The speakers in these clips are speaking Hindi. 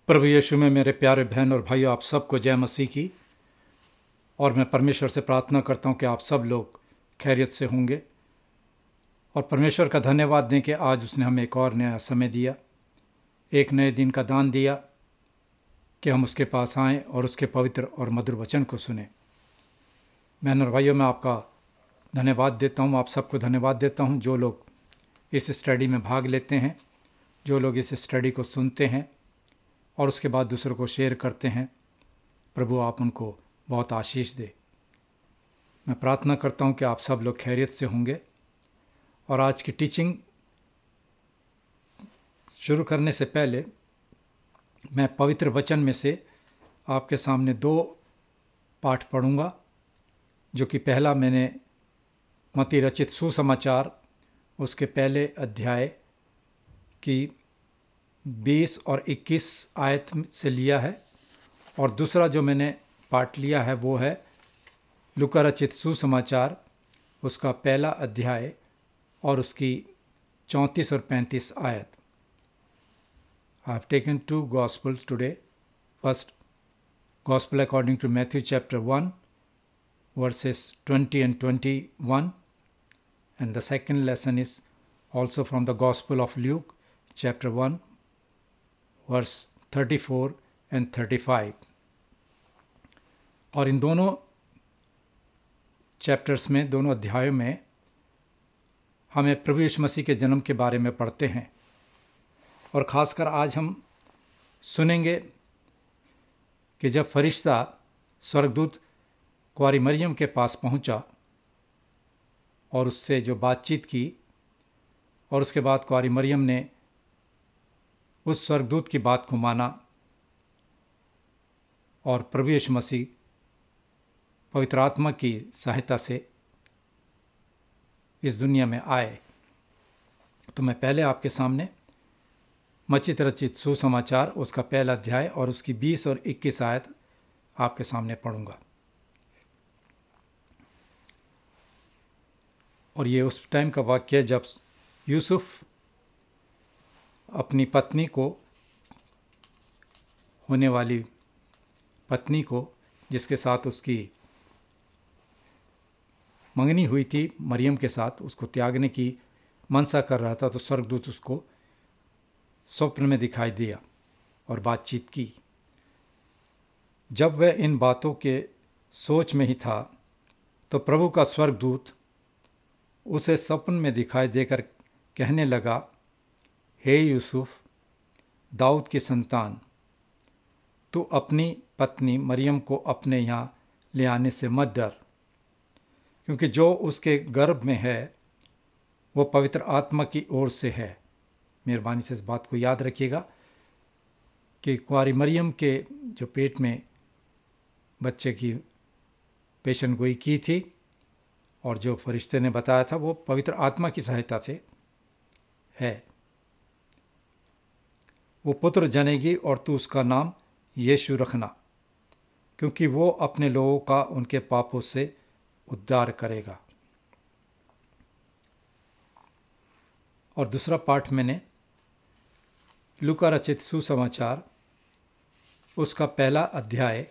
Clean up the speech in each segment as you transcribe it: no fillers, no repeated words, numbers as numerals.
प्रभु यीशु में मेरे प्यारे बहन और भाइयों, आप सबको जय मसीह की। और मैं परमेश्वर से प्रार्थना करता हूं कि आप सब लोग खैरियत से होंगे और परमेश्वर का धन्यवाद दें कि आज उसने हमें एक और नया समय दिया, एक नए दिन का दान दिया कि हम उसके पास आएं और उसके पवित्र और मधुर वचन को सुने। बहन और भाइयों, मैं आपका धन्यवाद देता हूं, आप सबको धन्यवाद देता हूं जो लोग इस स्टडी में भाग लेते हैं, जो लोग इस स्टडी को सुनते हैं और उसके बाद दूसरों को शेयर करते हैं। प्रभु आप उनको बहुत आशीष दे। मैं प्रार्थना करता हूं कि आप सब लोग खैरियत से होंगे। और आज की टीचिंग शुरू करने से पहले मैं पवित्र वचन में से आपके सामने 2 पाठ पढ़ूंगा, जो कि पहला मैंने मत्ती रचित सुसमाचार उसके पहले अध्याय की 20 और 21 आयत से लिया है, और दूसरा जो मैंने पाठ लिया है वो है लूका रचित सुसमाचार उसका पहला अध्याय और उसकी 34 और 35 आयत। I have taken 2 Gospels today. First Gospel according to Matthew chapter 1 verses 20 and 21, and the second lesson is also from the Gospel of Luke chapter 1 verse 34 and 35. और इन दोनों चैप्टर्स में, दोनों अध्यायों में हमें प्रभु यीशु मसीह के जन्म के बारे में पढ़ते हैं। और ख़ासकर आज हम सुनेंगे कि जब फरिश्ता स्वर्गदूत कुंवारी मरियम के पास पहुंचा और उससे जो बातचीत की, और उसके बाद कुंवारी मरियम ने उस स्वर्गदूत की बात को माना और प्रभु यीशु मसीह पवित्र आत्मा की सहायता से इस दुनिया में आए। तो मैं पहले आपके सामने मत्ती रचित सुसमाचार उसका पहला अध्याय और उसकी 20 और 21 आयत आपके सामने पढ़ूंगा। और ये उस टाइम का वाक्य है जब यूसुफ अपनी पत्नी को, होने वाली पत्नी को, जिसके साथ उसकी मंगनी हुई थी मरियम के साथ, उसको त्यागने की मनसा कर रहा था, तो स्वर्गदूत उसको स्वप्न में दिखाई दिया और बातचीत की। जब वह इन बातों के सोच में ही था तो प्रभु का स्वर्गदूत उसे स्वप्न में दिखाई देकर कहने लगा, हे यूसुफ, दाऊद की संतान, तू अपनी पत्नी मरियम को अपने यहाँ ले आने से मत डर, क्योंकि जो उसके गर्भ में है वो पवित्र आत्मा की ओर से है। मेहरबानी से इस बात को याद रखिएगा कि कुंवारी मरियम के जो पेट में बच्चे की पेशन गोई की थी और जो फरिश्ते ने बताया था वो पवित्र आत्मा की सहायता से है। वो पुत्र जनेगी और तू उसका नाम यीशु रखना, क्योंकि वो अपने लोगों का उनके पापों से उद्धार करेगा। और दूसरा पाठ मैंने लूका रचित सुसमाचार उसका पहला अध्याय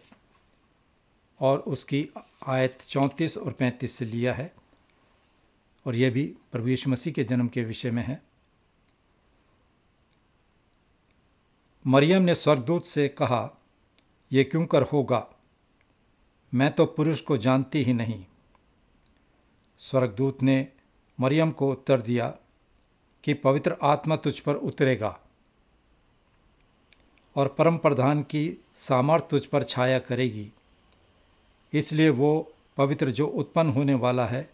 और उसकी आयत 34 और 35 से लिया है, और यह भी प्रभु यीशु मसीह के जन्म के विषय में है। मरियम ने स्वर्गदूत से कहा, ये क्यों कर होगा, मैं तो पुरुष को जानती ही नहीं। स्वर्गदूत ने मरियम को उत्तर दिया कि पवित्र आत्मा तुझ पर उतरेगा और परम प्रधान की सामर्थ तुझ पर छाया करेगी, इसलिए वो पवित्र जो उत्पन्न होने वाला है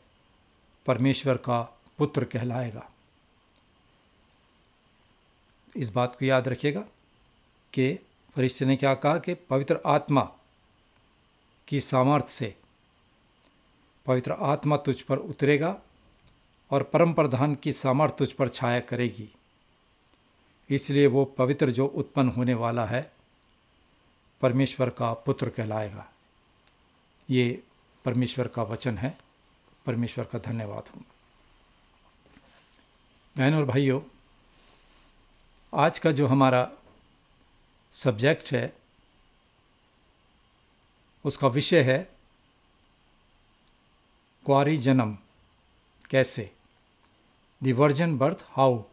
परमेश्वर का पुत्र कहलाएगा। इस बात को याद रखिएगा कि फरिश्ते ने क्या कहा कि पवित्र आत्मा की सामर्थ से पवित्र आत्मा तुझ पर उतरेगा और परम प्रधान की सामर्थ तुझ पर छाया करेगी, इसलिए वो पवित्र जो उत्पन्न होने वाला है परमेश्वर का पुत्र कहलाएगा। ये परमेश्वर का वचन है। परमेश्वर का धन्यवाद हो। बहनों और भाइयों, आज का जो हमारा सब्जेक्ट है, उसका विषय है कुंवारी जन्म कैसे, द वर्जिन बर्थ हाउ।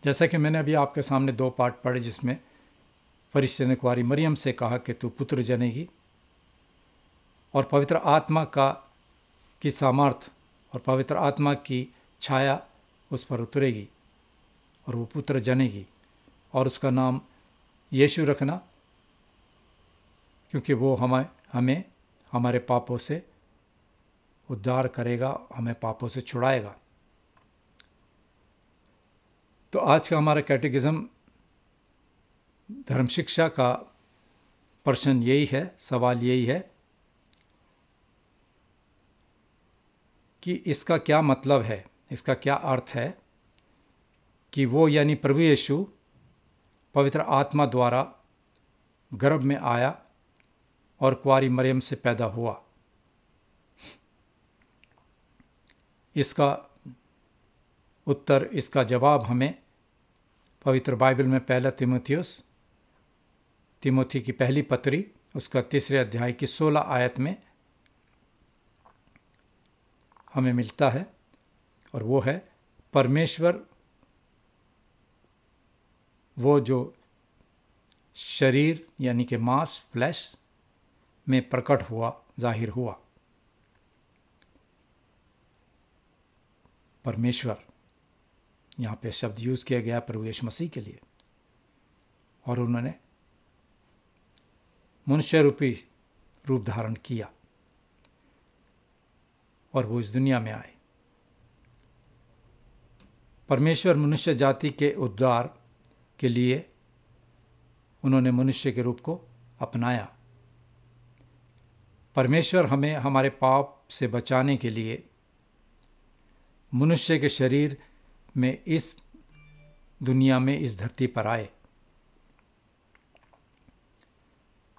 जैसा कि मैंने अभी आपके सामने 2 पाठ पढ़े, जिसमें फरिश्ते ने कुंवारी मरियम से कहा कि तू पुत्र जनेगी और पवित्र आत्मा की सामर्थ और पवित्र आत्मा की छाया उस पर उतरेगी और वो पुत्र जनेगी और उसका नाम यीशु रखना, क्योंकि वो हमें हमारे पापों से उद्धार करेगा, हमें पापों से छुड़ाएगा। तो आज का हमारा कैटेकिज्म धर्म शिक्षा का प्रश्न यही है, सवाल यही है कि इसका क्या मतलब है, इसका क्या अर्थ है कि वो यानी प्रभु यीशु पवित्र आत्मा द्वारा गर्भ में आया और कुंवारी मरियम से पैदा हुआ। इसका उत्तर, इसका जवाब हमें पवित्र बाइबल में पहला तिमोथी की पहली पत्री उसका 3 अध्याय की 16 आयत में हमें मिलता है, और वो है परमेश्वर वो जो शरीर यानी कि मांस फ्लैश में प्रकट हुआ, जाहिर हुआ। परमेश्वर यहाँ पे शब्द यूज़ किया गया प्रभु यीशु मसीह के लिए, और उन्होंने मनुष्य रूपी रूप धारण किया और वो इस दुनिया में आए। परमेश्वर मनुष्य जाति के उद्धार के लिए उन्होंने मनुष्य के रूप को अपनाया। परमेश्वर हमें हमारे पाप से बचाने के लिए मनुष्य के शरीर में इस दुनिया में, इस धरती पर आए।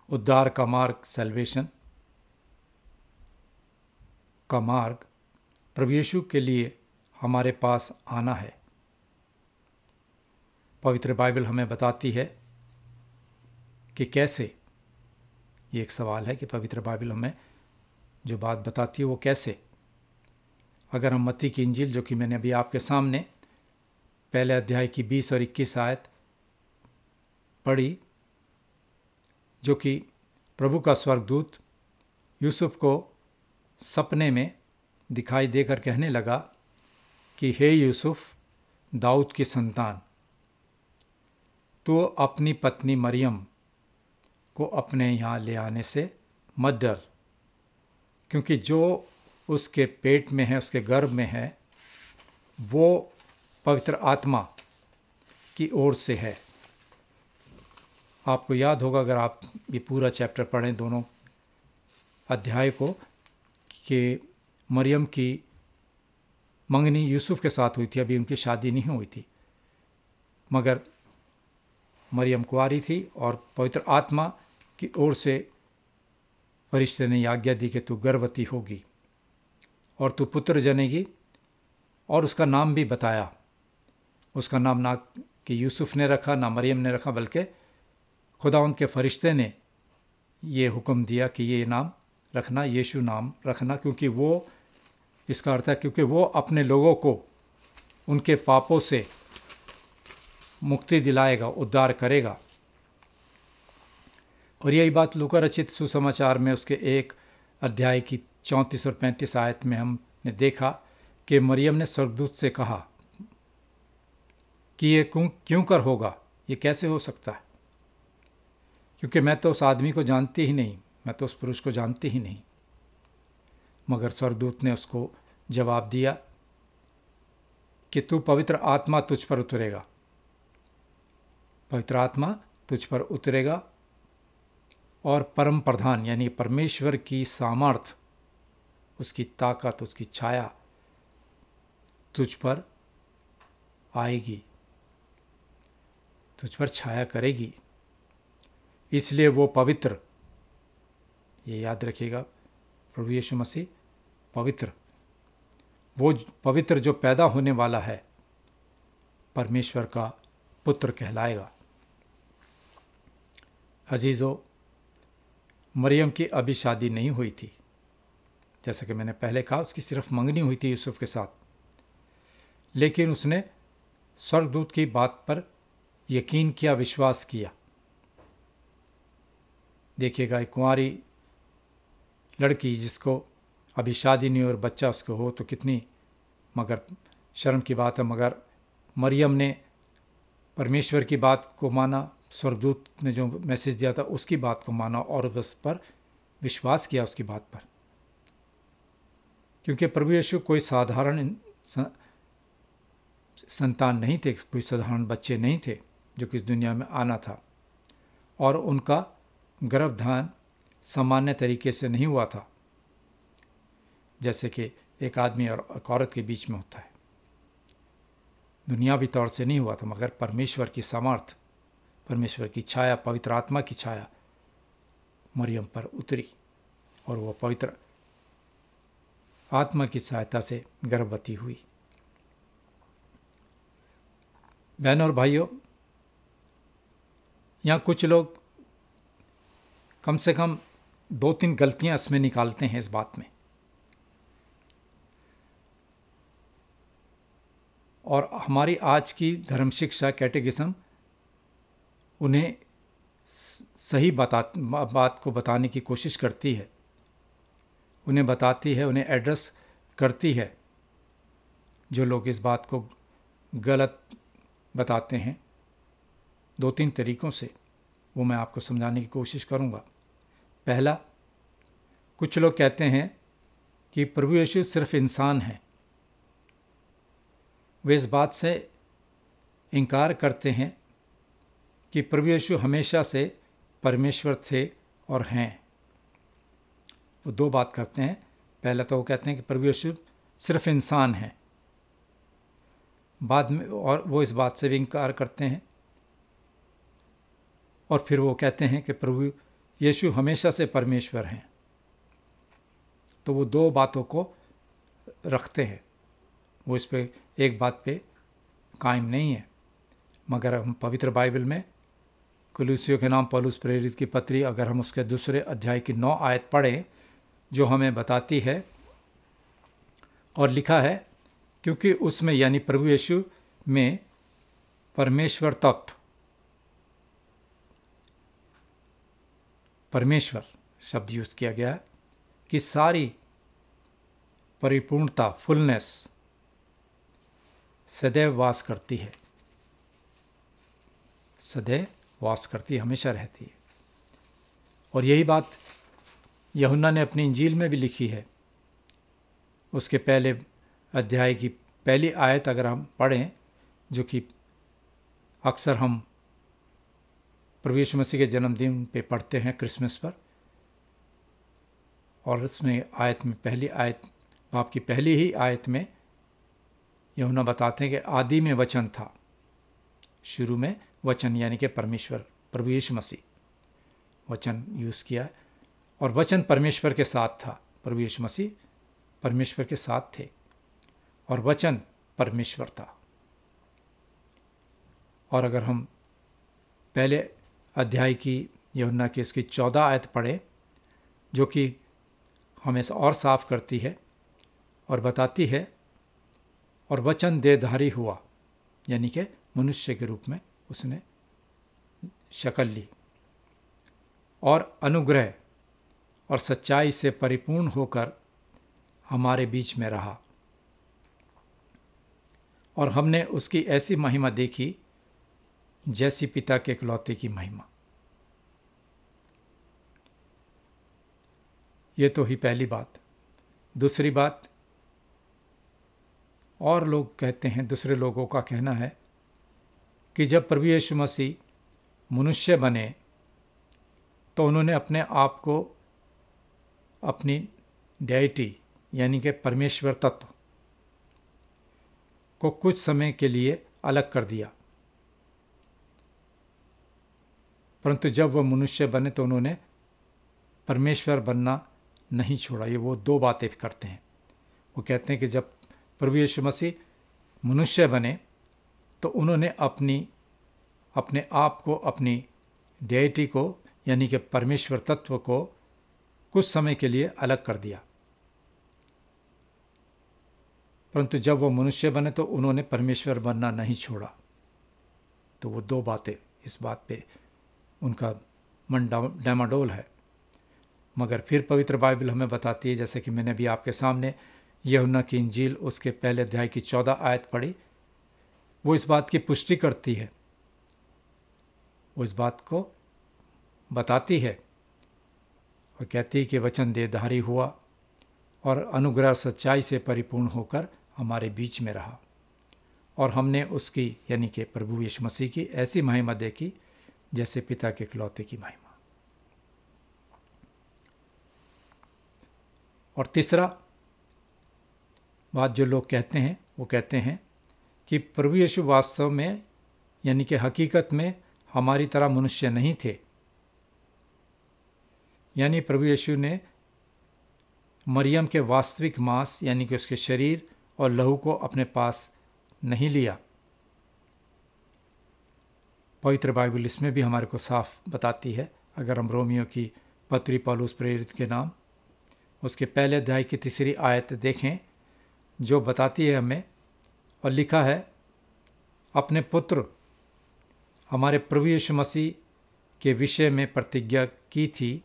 उद्धार का मार्ग, सैल्वेशन का मार्ग प्रभु यीशु के लिए हमारे पास आना है। पवित्र बाइबल हमें बताती है कि कैसे, ये एक सवाल है कि पवित्र बाइबल हमें जो बात बताती है वो कैसे। अगर हम मत्ती की इंजील, जो कि मैंने अभी आपके सामने पहले अध्याय की 20 और 21 आयत पढ़ी, जो कि प्रभु का स्वर्गदूत यूसुफ को सपने में दिखाई देकर कहने लगा कि हे यूसुफ, दाऊद की संतान, तो अपनी पत्नी मरियम को अपने यहाँ ले आने से मत डर, क्योंकि जो उसके पेट में है, उसके गर्भ में है, वो पवित्र आत्मा की ओर से है। आपको याद होगा, अगर आप ये पूरा चैप्टर पढ़ें, दोनों अध्याय को, कि मरियम की मंगनी यूसुफ के साथ हुई थी, अभी उनकी शादी नहीं हुई थी, मगर मरियम कुंवारी थी और पवित्र आत्मा की ओर से फरिश्ते ने आज्ञा दी कि तू गर्भवती होगी और तू पुत्र जनेगी, और उसका नाम भी बताया। उसका नाम ना कि यूसुफ ने रखा, ना मरियम ने रखा, बल्कि खुदावंद के फरिश्ते ने ये हुक्म दिया कि ये नाम रखना, यीशु नाम रखना, क्योंकि वो, इसका अर्थ है क्योंकि वो अपने लोगों को उनके पापों से मुक्ति दिलाएगा, उद्धार करेगा। और यही बात लूका रचित सुसमाचार में उसके 1 अध्याय की 34 और 35 आयत में हमने देखा कि मरियम ने स्वर्गदूत से कहा कि ये क्यों कर होगा, ये कैसे हो सकता है, क्योंकि मैं तो उस आदमी को जानती ही नहीं, मैं तो उस पुरुष को जानती ही नहीं। मगर स्वर्गदूत ने उसको जवाब दिया कि तू पवित्र आत्मा तुझ पर उतरेगा, पवित्र आत्मा तुझ पर उतरेगा और परम प्रधान यानी परमेश्वर की सामर्थ, उसकी ताकत, उसकी छाया तुझ पर आएगी, तुझ पर छाया करेगी। इसलिए वो पवित्र, ये याद रखिएगा, प्रभु यीशु मसीह पवित्र, वो पवित्र जो पैदा होने वाला है, परमेश्वर का पुत्र कहलाएगा। अजीज़ों, मरियम की अभी शादी नहीं हुई थी। जैसा कि मैंने पहले कहा, उसकी सिर्फ मंगनी हुई थी यूसुफ के साथ, लेकिन उसने स्वर्गदूत की बात पर यकीन किया, विश्वास किया। देखिएगा, एक कुंवारी लड़की जिसको अभी शादी नहीं और बच्चा उसको हो तो कितनी मगर शर्म की बात है, मगर मरियम ने परमेश्वर की बात को माना, स्वर्गदूत ने जो मैसेज दिया था उसकी बात को माना और उस पर विश्वास किया, उसकी बात पर। क्योंकि प्रभु यीशु कोई साधारण संतान नहीं थे, कोई साधारण बच्चे नहीं थे जो कि इस दुनिया में आना था, और उनका गर्भधान सामान्य तरीके से नहीं हुआ था, जैसे कि एक आदमी और एक औरत के बीच में होता है। दुनियावी तौर से नहीं हुआ था, मगर परमेश्वर की सामर्थ, परमेश्वर की छाया, पवित्र आत्मा की छाया मरियम पर उतरी और वह पवित्र आत्मा की सहायता से गर्भवती हुई। बहनों और भाइयों, यहाँ कुछ लोग कम से कम 2-3 गलतियां इसमें निकालते हैं इस बात में, और हमारी आज की धर्म शिक्षा कैटेगिज्म उन्हें सही बात को बताने की कोशिश करती है, उन्हें बताती है, उन्हें एड्रेस करती है। जो लोग इस बात को गलत बताते हैं 2-3 तरीक़ों से, वो मैं आपको समझाने की कोशिश करूँगा। पहला, कुछ लोग कहते हैं कि प्रभु यीशु सिर्फ इंसान है। वे इस बात से इनकार करते हैं कि प्रभु यीशु हमेशा से परमेश्वर थे और हैं। वो 2 बात करते हैं। पहला तो वो कहते हैं कि प्रभु यीशु सिर्फ इंसान है, बाद में और वो इस बात से भी इनकार करते हैं, और फिर वो कहते हैं कि प्रभु यीशु हमेशा से परमेश्वर हैं। तो वो 2 बातों को रखते हैं, वो इस पे एक बात पे कायम नहीं है। मगर हम पवित्र बाइबल में कुलुसियों के नाम पौलुस प्रेरित की पत्री, अगर हम उसके 2 अध्याय की 9 आयत पढ़ें, जो हमें बताती है, और लिखा है, क्योंकि उसमें यानी प्रभु यीशु में परमेश्वर तत्व, परमेश्वर शब्द यूज किया गया है, कि सारी परिपूर्णता, फुलनेस सदैव वास करती है, सदैव वास करती है, हमेशा रहती है। और यही बात यूहन्ना ने अपनी इंजील में भी लिखी है। उसके पहले अध्याय की पहली आयत अगर हम पढ़ें, जो कि अक्सर हम प्रभु यीशु मसीह के जन्मदिन पे पढ़ते हैं, क्रिसमस पर, और उसमें आयत में पहली आयत, बाप की पहली ही आयत में यूहन्ना बताते हैं कि आदि में वचन था, शुरू में वचन यानी कि परमेश्वर, प्रभु यीशु मसीह वचन यूज़ किया है, और वचन परमेश्वर के साथ था। प्रभु यीशु मसीह परमेश्वर के साथ थे और वचन परमेश्वर था। और अगर हम पहले अध्याय की यूहन्ना की उसकी 14 आयत पढ़े, जो कि हमें और साफ करती है और बताती है, और वचन देहधारी हुआ, यानी कि मनुष्य के रूप में उसने शक्ल ली, और अनुग्रह और सच्चाई से परिपूर्ण होकर हमारे बीच में रहा, और हमने उसकी ऐसी महिमा देखी जैसी पिता के इकलौते की महिमा। ये तो ही पहली बात। दूसरी बात, और लोग कहते हैं, दूसरे लोगों का कहना है कि जब प्रभु यीशु मसीह मनुष्य बने तो उन्होंने अपने आप को, अपनी डेइटी यानी कि परमेश्वर तत्व को कुछ समय के लिए अलग कर दिया, परंतु जब वह मनुष्य बने तो उन्होंने परमेश्वर बनना नहीं छोड़ा। ये वो 2 बातें करते हैं। वो कहते हैं कि जब प्रभु यीशु मसीह मनुष्य बने तो उन्होंने अपने आप को, अपनी डेइटी को यानी कि परमेश्वर तत्व को कुछ समय के लिए अलग कर दिया, परंतु जब वो मनुष्य बने तो उन्होंने परमेश्वर बनना नहीं छोड़ा। तो वो दो बातें, इस बात पे उनका मन डामाडोल है। मगर फिर पवित्र बाइबल हमें बताती है, जैसे कि मैंने भी आपके सामने यूहन्ना की इंजील उसके पहले अध्याय की 14 आयत पढ़ी, वो इस बात की पुष्टि करती है, वो इस बात को बताती है और कहती है कि वचन देहधारी हुआ और अनुग्रह सच्चाई से परिपूर्ण होकर हमारे बीच में रहा, और हमने उसकी यानी कि प्रभु यीशु मसीह की ऐसी महिमा देखी जैसे पिता के इकलौते की महिमा। और तीसरा बात जो लोग कहते हैं, वो कहते हैं कि प्रभु यीशु वास्तव में यानी कि हकीकत में हमारी तरह मनुष्य नहीं थे, यानी प्रभु यीशु ने मरियम के वास्तविक मांस यानी कि उसके शरीर और लहू को अपने पास नहीं लिया। पवित्र बाइबल इसमें भी हमारे को साफ बताती है। अगर हम रोमियो की पत्री पौलुस प्रेरित के नाम उसके पहले अध्याय की 3 आयत देखें, जो बताती है हमें, और लिखा है, अपने पुत्र हमारे प्रभु यीशु मसीह के विषय में प्रतिज्ञा की थी,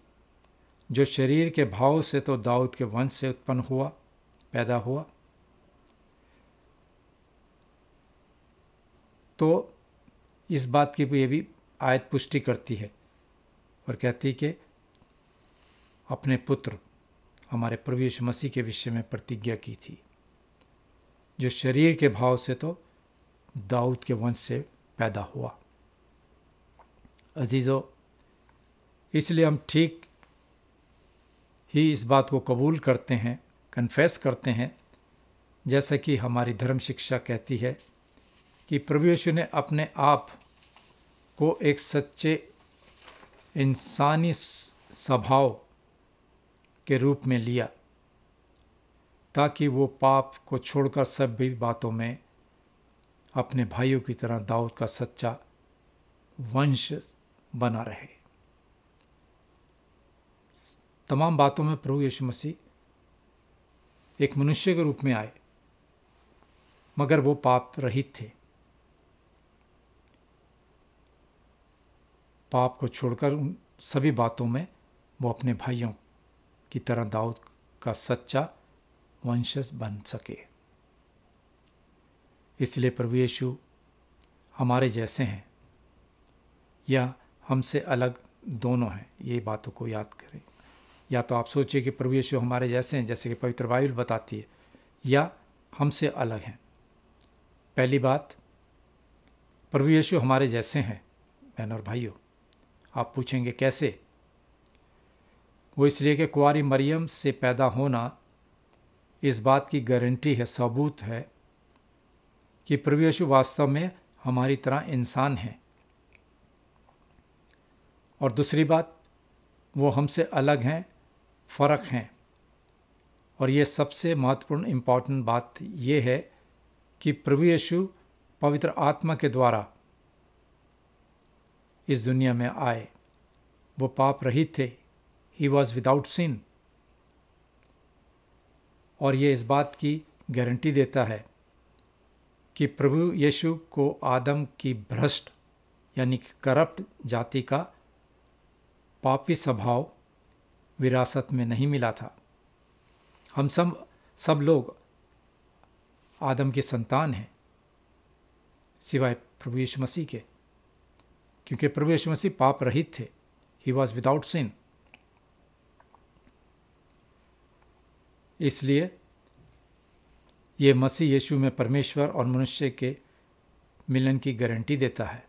जो शरीर के भाव से तो दाऊद के वंश से उत्पन्न हुआ, पैदा हुआ। तो इस बात की ये भी आयत पुष्टि करती है और कहती है कि अपने पुत्र हमारे प्रभु यीशु मसीह के विषय में प्रतिज्ञा की थी, जो शरीर के भाव से तो दाऊद के वंश से पैदा हुआ। अजीजों, इसलिए हम ठीक ही इस बात को कबूल करते हैं, कन्फेस करते हैं, जैसा कि हमारी धर्म शिक्षा कहती है कि प्रभु यीशु ने अपने आप को एक सच्चे इंसानी स्वभाव के रूप में लिया, ताकि वो पाप को छोड़कर सभी बातों में अपने भाइयों की तरह दाऊद का सच्चा वंश बना रहे। तमाम बातों में प्रभु यीशु मसीह एक मनुष्य के रूप में आए, मगर वो पाप रहित थे। पाप को छोड़कर उन सभी बातों में वो अपने भाइयों की तरह दाऊद का सच्चा वंशज बन सके। इसलिए प्रभु यीशु हमारे जैसे हैं या हमसे अलग, दोनों हैं। ये बातों को याद करें। या तो आप सोचिए कि प्रभु यीशु हमारे जैसे हैं, जैसे कि पवित्र बाइबल बताती है, या हमसे अलग हैं। पहली बात, प्रभु यीशु हमारे जैसे हैं। बहन और भाइयों, आप पूछेंगे कैसे? वो इसलिए कि कुंवारी मरियम से पैदा होना इस बात की गारंटी है, सबूत है कि प्रभु यीशु वास्तव में हमारी तरह इंसान है। और दूसरी बात, वो हमसे अलग हैं, फ़र्क हैं। और ये सबसे महत्वपूर्ण इम्पॉर्टेंट बात ये है कि प्रभु यीशु पवित्र आत्मा के द्वारा इस दुनिया में आए। वो पाप रहित थे, ही वॉज विदाउट सिन। और ये इस बात की गारंटी देता है कि प्रभु यीशु को आदम की भ्रष्ट यानी कि करप्ट जाति का पापी स्वभाव विरासत में नहीं मिला था। हम सब लोग आदम की संतान हैं, सिवाय प्रभु यीशु मसीह के, क्योंकि प्रभु यीशु मसीह पाप रहित थे। ही वॉज विदाउट सिन। इसलिए ये मसीह यीशु में परमेश्वर और मनुष्य के मिलन की गारंटी देता है।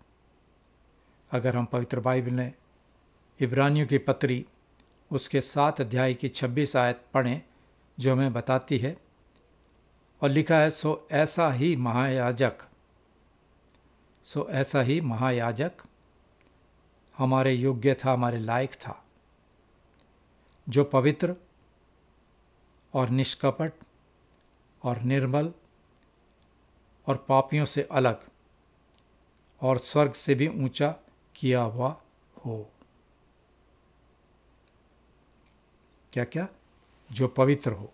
अगर हम पवित्र बाइबल में इब्रानियों की पत्री उसके 7 अध्याय की 26 आयत पढ़ें, जो हमें बताती है, और लिखा है, सो ऐसा ही महायाजक हमारे योग्य था, हमारे लायक था, जो पवित्र और निष्कपट और निर्मल और पापियों से अलग और स्वर्ग से भी ऊंचा किया हुआ हो। क्या क्या? जो पवित्र हो,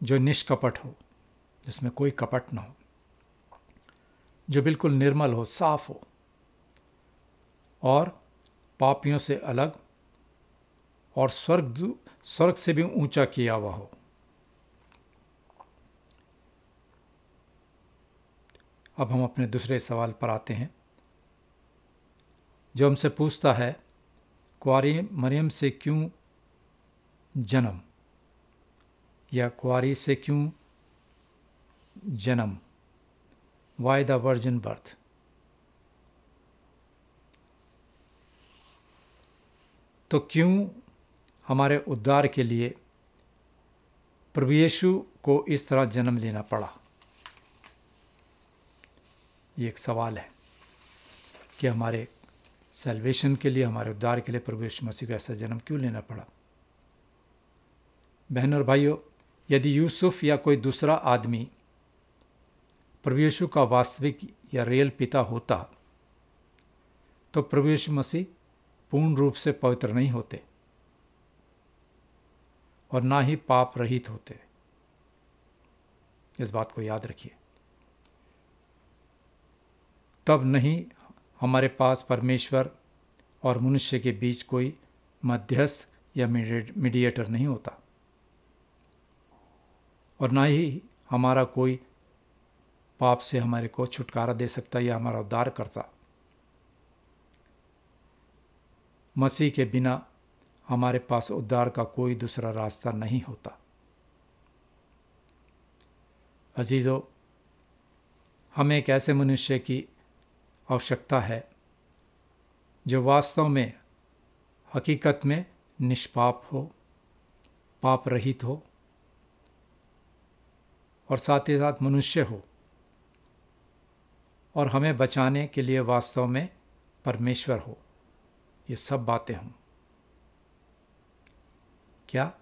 जो निष्कपट हो, जिसमें कोई कपट ना हो, जो बिल्कुल निर्मल हो, साफ हो और पापियों से अलग और स्वर्ग से भी ऊंचा किया हुआ हो। अब हम अपने दूसरे सवाल पर आते हैं, जो हमसे पूछता है, कुंवारी मरियम से क्यों जन्म, या कुंवारी से क्यों जन्म? Why the virgin birth? तो क्यों हमारे उद्धार के लिए प्रभु यीशु को इस तरह जन्म लेना पड़ा? ये एक सवाल है कि हमारे सैल्वेशन के लिए, हमारे उद्धार के लिए प्रभु यीशु मसीह को ऐसा जन्म क्यों लेना पड़ा? बहनों और भाइयों, यदि यूसुफ या कोई दूसरा आदमी प्रभु यीशु का वास्तविक या रियल पिता होता तो प्रभु यीशु मसीह पूर्ण रूप से पवित्र नहीं होते और ना ही पाप रहित होते। इस बात को याद रखिए। तब नहीं हमारे पास परमेश्वर और मनुष्य के बीच कोई मध्यस्थ या मीडिएटर नहीं होता, और ना ही हमारा कोई पाप से हमारे को छुटकारा दे सकता या हमारा उद्धार करता। मसीह के बिना हमारे पास उद्धार का कोई दूसरा रास्ता नहीं होता। अजीजों, हमें एक ऐसे मनुष्य की आवश्यकता है जो वास्तव में, हकीकत में निष्पाप हो, पाप रहित हो और साथ ही साथ मनुष्य हो, और हमें बचाने के लिए वास्तव में परमेश्वर हो। ये सब बातें हों। क्या?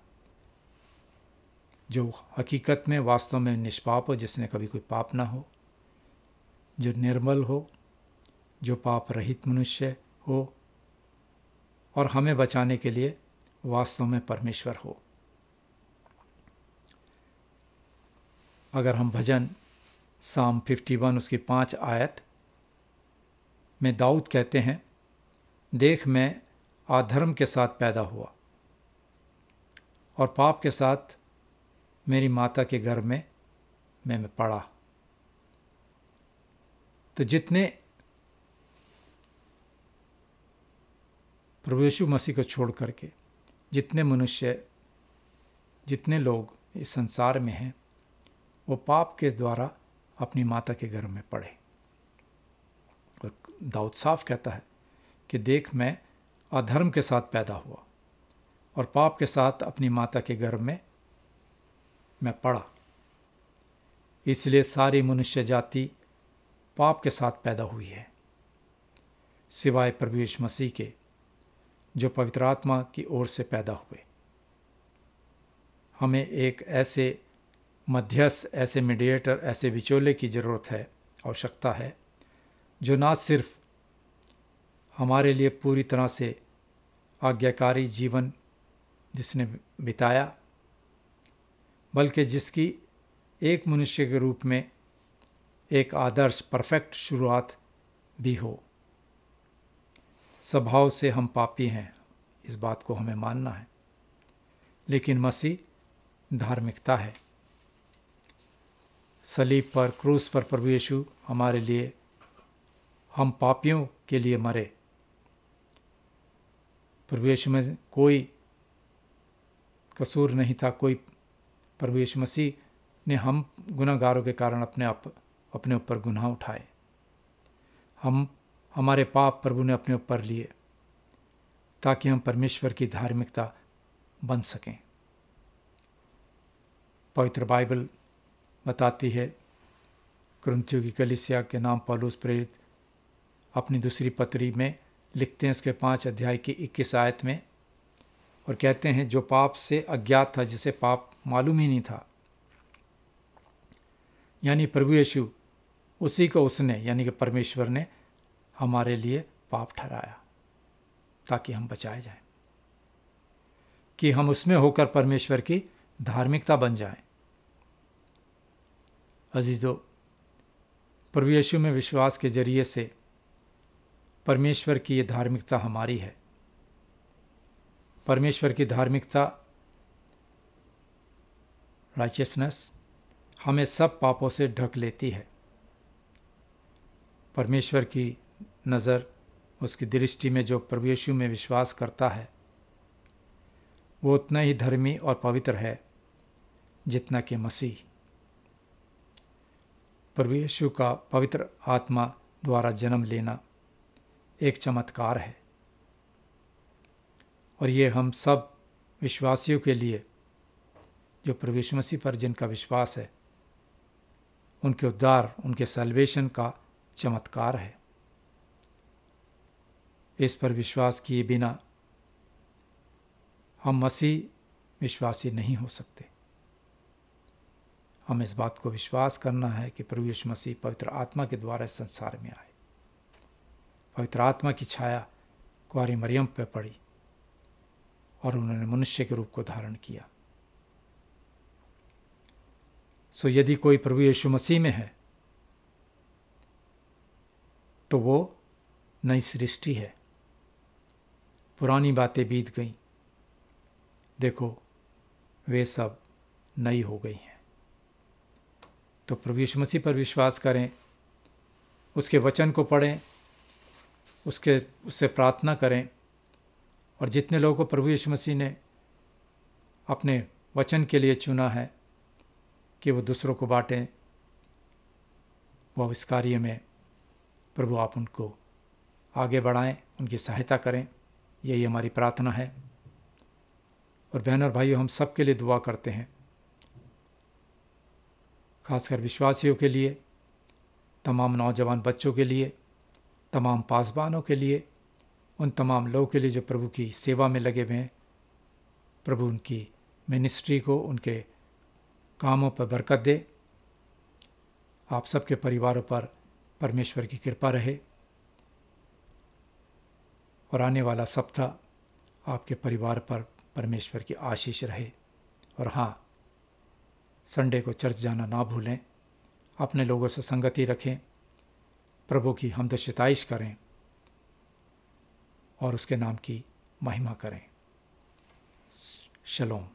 जो हकीकत में वास्तव में निष्पाप हो, जिसने कभी कोई पाप ना हो, जो निर्मल हो, जो पाप रहित मनुष्य हो, और हमें बचाने के लिए वास्तव में परमेश्वर हो। अगर हम भजन साम 51 उसकी 5 आयत में दाऊद कहते हैं, देख मैं अधर्म के साथ पैदा हुआ और पाप के साथ मेरी माता के गर्भ में मैं पड़ा। तो जितने प्रभु यीशु मसीह को छोड़ करके जितने मनुष्य, जितने लोग इस संसार में हैं, वो पाप के द्वारा अपनी माता के गर्भ में पड़े। और दाऊद साफ कहता है कि देख मैं अधर्म के साथ पैदा हुआ और पाप के साथ अपनी माता के गर्भ में मैं पड़ा। इसलिए सारी मनुष्य जाति पाप के साथ पैदा हुई है, सिवाय प्रभु यीशु मसीह के, जो पवित्र आत्मा की ओर से पैदा हुए। हमें एक ऐसे मध्यस्थ, ऐसे मीडिएटर, ऐसे विचोले की ज़रूरत है, आवश्यकता है, जो ना सिर्फ हमारे लिए पूरी तरह से आज्ञाकारी जीवन जिसने बिताया, बल्कि जिसकी एक मनुष्य के रूप में एक आदर्श परफेक्ट शुरुआत भी हो। स्वभाव से हम पापी हैं, इस बात को हमें मानना है, लेकिन मसीह धार्मिकता है। सलीब पर, क्रूस पर प्रभु यीशु हमारे लिए, हम पापियों के लिए मरे। प्रभु यीशु में कोई कसूर नहीं था, कोई प्रभु यीशु मसीह ने हम गुनाहगारों के कारण अपने ऊपर गुनाह उठाए। हमारे पाप प्रभु ने अपने ऊपर लिए ताकि हम परमेश्वर की धार्मिकता बन सकें। पवित्र बाइबल बताती है, कुरिन्थियों की कलीसिया के नाम पौलुस प्रेरित अपनी दूसरी पत्री में लिखते हैं, उसके 5 अध्याय की 21 आयत में, और कहते हैं जो पाप से अज्ञात था, जिसे पाप मालूम ही नहीं था, यानी प्रभु यीशु, उसी को उसने यानी कि परमेश्वर ने हमारे लिए पाप ठहराया ताकि हम बचाए जाएं। कि हम उसमें होकर परमेश्वर की धार्मिकता बन जाएं। अजीजों, प्रभु यीशु में विश्वास के जरिए से परमेश्वर की ये धार्मिकता हमारी है। परमेश्वर की धार्मिकता, राइचियसनेस, हमें सब पापों से ढक लेती है। परमेश्वर की नज़र, उसकी दृष्टि में जो प्रभु यीशु में विश्वास करता है वो उतना ही धर्मी और पवित्र है जितना कि मसीह। प्रभु यीशु का पवित्र आत्मा द्वारा जन्म लेना एक चमत्कार है और ये हम सब विश्वासियों के लिए, जो प्रभु यीशु मसीह पर जिनका विश्वास है, उनके उद्धार, उनके सैल्वेशन का चमत्कार है। इस पर विश्वास किए बिना हम मसीह विश्वासी नहीं हो सकते। हम इस बात को विश्वास करना है कि प्रभु यीशु मसीह पवित्र आत्मा के द्वारा इस संसार में आए। पवित्र आत्मा की छाया कुंवारी मरियम पर पड़ी और उन्होंने मनुष्य के रूप को धारण किया। सो यदि कोई प्रभु यीशु मसीह में है तो वो नई सृष्टि है। पुरानी बातें बीत गईं, देखो वे सब नई हो गई हैं। तो प्रभु यीशु मसीह पर विश्वास करें, उसके वचन को पढ़ें, उससे प्रार्थना करें और जितने लोगों को प्रभु यीशु मसीह ने अपने वचन के लिए चुना है कि वो दूसरों को बांटें, वो इस कार्य में प्रभु आप उनको आगे बढ़ाएं, उनकी सहायता करें। यही हमारी प्रार्थना है। और बहनों और भाइयों, हम सब के लिए दुआ करते हैं, खासकर विश्वासियों के लिए, तमाम नौजवान बच्चों के लिए, तमाम पासबानों के लिए, उन तमाम लोगों के लिए जो प्रभु की सेवा में लगे हुए हैं। प्रभु उनकी मिनिस्ट्री को, उनके कामों पर बरकत दे। आप सबके परिवारों पर परमेश्वर की कृपा रहे और आने वाला सप्ताह आपके परिवार पर परमेश्वर की आशीष रहे। और हाँ, संडे को चर्च जाना ना भूलें, अपने लोगों से संगति रखें, प्रभु की हमद सिताइश करें और उसके नाम की महिमा करें। शलोम।